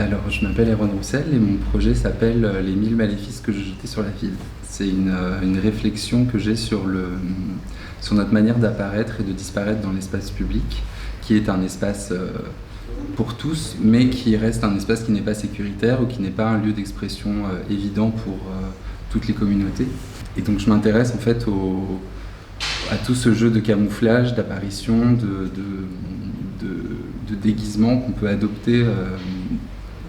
Alors, je m'appelle Erwan Roussel et mon projet s'appelle Les 1000 maléfices que je jetais sur la ville. C'est une réflexion que j'ai sur notre manière d'apparaître et de disparaître dans l'espace public, qui est un espace pour tous, mais qui reste un espace qui n'est pas sécuritaire ou qui n'est pas un lieu d'expression évident pour toutes les communautés. Et donc je m'intéresse en fait à tout ce jeu de camouflage, d'apparition, de déguisement qu'on peut adopter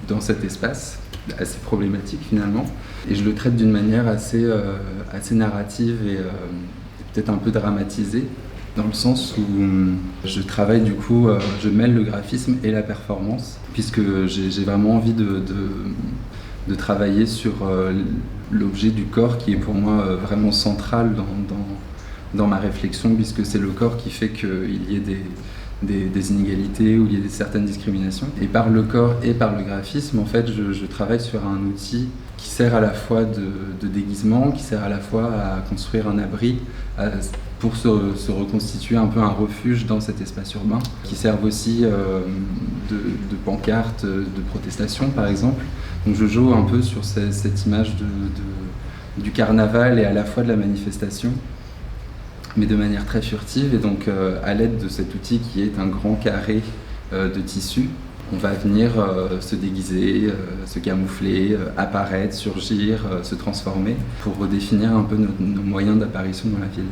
dans cet espace, assez problématique finalement. Et je le traite d'une manière assez narrative et peut-être un peu dramatisée, dans le sens où je travaille du coup, je mêle le graphisme et la performance, puisque j'ai vraiment envie de travailler sur l'objet du corps qui est pour moi vraiment central dans ma réflexion, puisque c'est le corps qui fait qu'il y ait des inégalités ou il y ait certaines discriminations. Et par le corps et par le graphisme, en fait, je travaille sur un outil qui sert à la fois de déguisement, qui sert à la fois à construire un abri, pour se reconstituer un peu un refuge dans cet espace urbain, qui servent aussi de pancarte, de protestation par exemple. Donc je joue un peu sur cette image du carnaval et à la fois de la manifestation, mais de manière très furtive. Et donc à l'aide de cet outil qui est un grand carré de tissu, on va venir se déguiser, se camoufler, apparaître, surgir, se transformer, pour redéfinir un peu nos moyens d'apparition dans la ville.